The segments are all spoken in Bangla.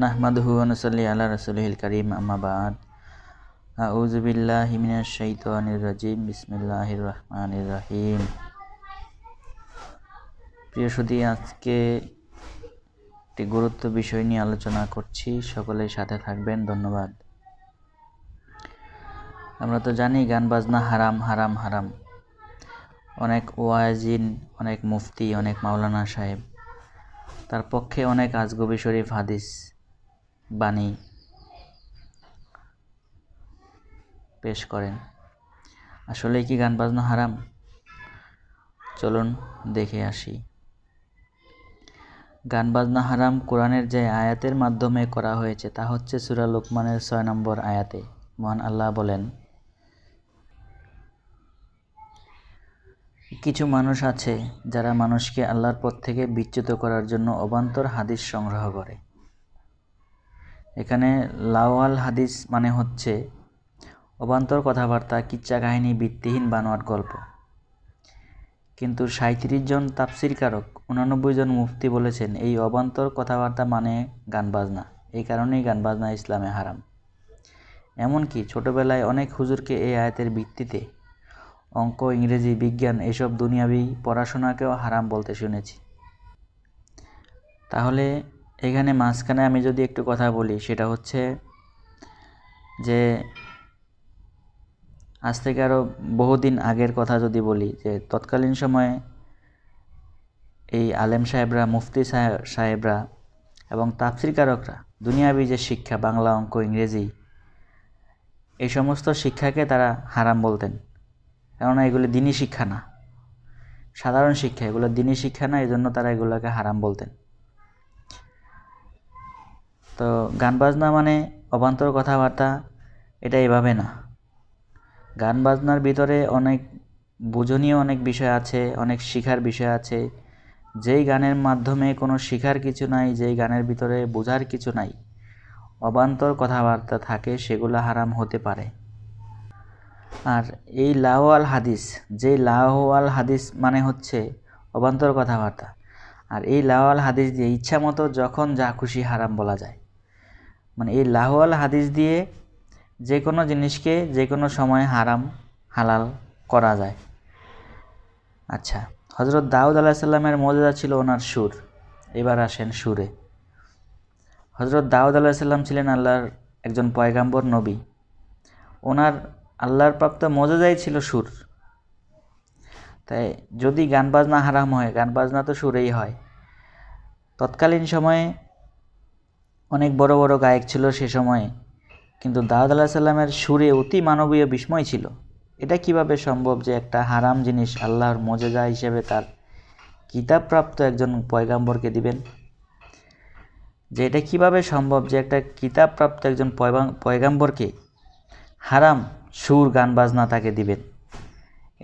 নাহমাদুহু ওয়া নুসাল্লি আলা রাসূলিল কারীম আম্মা বা'দ। আউযু বিল্লাহি মিনাশ শাইতানির রাজীম। বিসমিল্লাহির রহমানির রহিম। প্রিয় সুধী, আজকে একটি গুরুত্ব বিষয় নিয়ে আলোচনা করছি, সকলেই সাথে থাকবেন। ধন্যবাদ। আমরা তো জানি গান বাজনা হারাম হারাম হারাম। অনেক ওয়াজিন, অনেক মুফতি, অনেক মাওলানা সাহেব তার পক্ষে অনেক আজগবি শরীফ হাদিস বাণী পেশ করেন। আসলে কি গান বাজনা হারাম? চলুন দেখে আসি। গান বাজনা হারাম কোরআনের যে আয়াতের মাধ্যমে করা হয়েছে তা হচ্ছে সূরা লুকমানের 6 নম্বর আয়াতে মহান আল্লাহ বলেন, কিছু মানুষ আছে যারা মানুষকে আল্লাহর পথ থেকে বিচ্যুত করার জন্য অবান্তর হাদিস সংগ্রহ করে। এখানে লাওয়াল হাদিস মানে হচ্ছে অবান্তর কথাবার্তা, কিচ্ছা কাহিনী, ভিত্তিহীন বানোয়াট গল্প। কিন্তু 37 জন তাফসীরকারক, 89 জন মুফতি বলেছেন এই অবান্তর কথাবার্তা মানে গান বাজনা। এই কারণেই গান বাজনা ইসলামে হারাম। এমনকি ছোটবেলায় অনেক হুজুরকে এই আয়াতের ভিত্তিতে অঙ্ক, ইংরেজি, বিজ্ঞান এসব দুনিয়াবি পড়াশোনাকেও হারাম বলতে শুনেছি। তাহলে এখানে মাঝখানে আমি যদি একটু কথা বলি, সেটা হচ্ছে যে আজ থেকে আরও বহুদিন আগের কথা যদি বলি, যে তৎকালীন সময়ে এই আলেম সাহেবরা, মুফতি সাহেবরা এবং তাফসীরকারকরা দুনিয়াবি যে শিক্ষা, বাংলা, অঙ্ক, ইংরেজি, এই সমস্ত শিক্ষাকে তারা হারাম বলতেন। কেননা এগুলি দিনী শিক্ষা না, সাধারণ শিক্ষা, এগুলো দিনী শিক্ষা না, এই জন্য তারা এগুলোকে হারাম বলতেন। তো গান বাজনা মানে অবান্তর কথাবার্তা, এটা এভাবে না। গান বাজনার ভিতরে অনেক বুঝনীয় অনেক বিষয় আছে, অনেক শিখার বিষয় আছে। যেই গানের মাধ্যমে কোনো শিখার কিছু নাই, যেই গানের ভিতরে বোঝার কিছু নাই, অবান্তর কথাবার্তা থাকে, সেগুলো হারাম হতে পারে। আর এই লাওয়াল হাদিস, যেই লাওয়াল হাদিস মানে হচ্ছে অবান্তর কথাবার্তা, আর এই লাওয়াল হাদিস দিয়ে ইচ্ছা মতো যখন যা খুশি হারাম বলা যায়। মানে এই লাওয়াল হাদিস দিয়ে যে কোনো জিনিসকে যে কোনো সময় হারাম হালাল করা যায়। আচ্ছা, হযরত দাউদ আলাইহিস সালামের মুজিজা ছিল ওনার সুর। এবার আসেন সুরে। হযরত দাউদ আলাইহিস সালাম ছিলেন আল্লাহর একজন পয়গাম্বর নবী। ওনার আল্লাহর প্রাপ্ত মুজিজাই ছিল সুর। তাই যদি গান বাজনা হারাম হয়, গান বাজনা তো সুরেই হয়। তৎকালীন সময়ে অনেক বড় বড় গায়ক ছিল সে সময়ে, কিন্তু দাউদ আলাইহিস সালামের সুরে অতি মানবীয় বিস্ময় ছিল। এটা কিভাবে সম্ভব যে একটা হারাম জিনিস আল্লাহর মুজিজা হিসেবে তার কিতাবপ্রাপ্ত একজন পয়গাম্বরকে দিবেন? যে এটা কিভাবে সম্ভব যে একটা কিতাবপ্রাপ্ত একজন পয়গাম্বরকে হারাম সুর গান বাজনা তাকে দিবেন?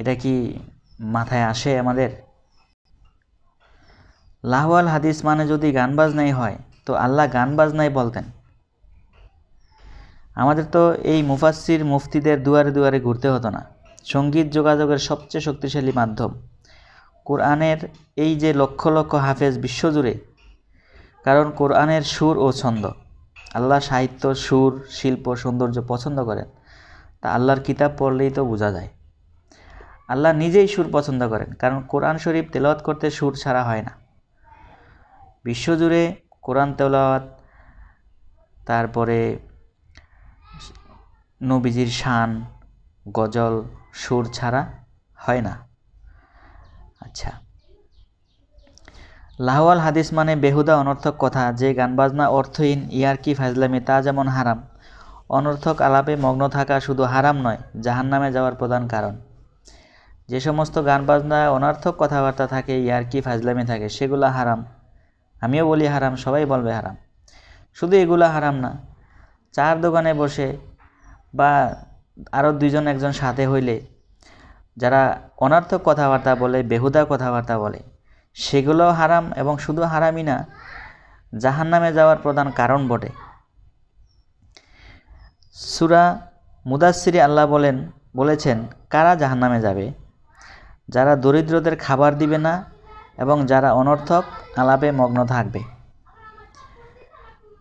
এটা কি মাথায় আসে আমাদের? লাওয়াল হাদিস মানে যদি গান বাজনাই হয়, তো আল্লাহ গান বাজনাই বলতেন। আমাদের তো এই মুফাসসির মুফতিদের দুয়ারে দুয়ারে ঘুরতে হতো না। সঙ্গীত যোগাযোগের সবচেয়ে শক্তিশালী মাধ্যম কোরআনের এই যে লক্ষ লক্ষ হাফেজ বিশ্বজুড়ে, কারণ কোরআনের সুর ও ছন্দ। আল্লাহ সাহিত্য, সুর, শিল্প, সৌন্দর্য পছন্দ করেন। তা আল্লাহর কিতাব পড়লেই তো বোঝা যায়। আল্লাহ নিজেই সুর পছন্দ করেন, কারণ কোরআন শরীফ তেলাওয়াত করতে সুর ছাড়া হয় না। বিশ্বজুড়ে কোরআন তেলাওয়াত, তারপরে নবীজির শান, গজল, সুর ছাড়া হয় না। আচ্ছা, লাওয়াল হাদিস মানে বেহুদা অনর্থক কথা, যে গান বাজনা অর্থহীন, ইয়ারকি, ফাজলামি, তা যেমন হারাম, অনর্থক আলাপে মগ্ন থাকা শুধু হারাম নয়, জাহান্নামে যাওয়ার প্রধান কারণ। যে সমস্ত গান বাজনায় অনর্থক কথাবার্তা থাকে, ইয়ারকি, ফাজলামি থাকে, সেগুলো হারাম। আমিও বলি হারাম, সবাই বলবে হারাম। শুধু এগুলো হারাম না, চার দোকানে বসে বা আরও দুইজন একজন সাথে হইলে যারা অনর্থক কথাবার্তা বলে, বেহুদা কথাবার্তা বলে, সেগুলোও হারাম। এবং শুধু হারামই না, জাহান্নামে যাওয়ার প্রধান কারণ বটে। সূরা মুদাসসিরে আল্লাহ বলেছেন কারা জাহান্নামে যাবে? যারা দরিদ্রদের খাবার দিবে না এবং যারা অনর্থক আলাপে মগ্ন থাকবে।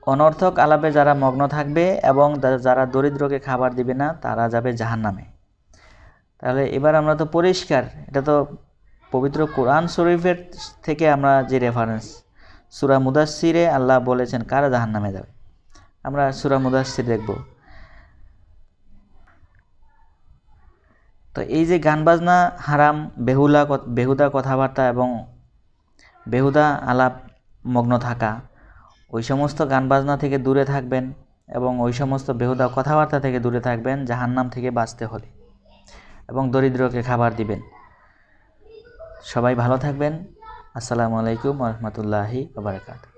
অনর্থক আলাপে যারা মগ্ন থাকবে এবং যারা দরিদ্রকে খাবার দিবে না তারা যাবে জাহান্নামে। তাহলে এবার আমরা তো পরিষ্কার, এটা তো পবিত্র কোরআন শরীফের থেকে আমরা যে রেফারেন্স, সূরা মুদাসসিরে আল্লাহ বলেছেন কারা জাহান্নামে যাবে। আমরা সূরা মুদাসসির দেখব। তো এই যে গান বাজনা হারাম, বেহুদা কথাবার্তা এবং বেহুদা আলাপ মগ্ন থাকা, ওই সমস্ত গান বাজনা থেকে দূরে থাকবেন এবং ওই সমস্ত বেহুদা কথাবার্তা থেকে দূরে থাকবেন জাহান্নাম থেকে বাঁচতে হলে, এবং দরিদ্রকে খাবার দিবেন। সবাই ভালো থাকবেন। আসসালামু আলাইকুম ওয়া রাহমাতুল্লাহি ওয়া বারাকাতুহু।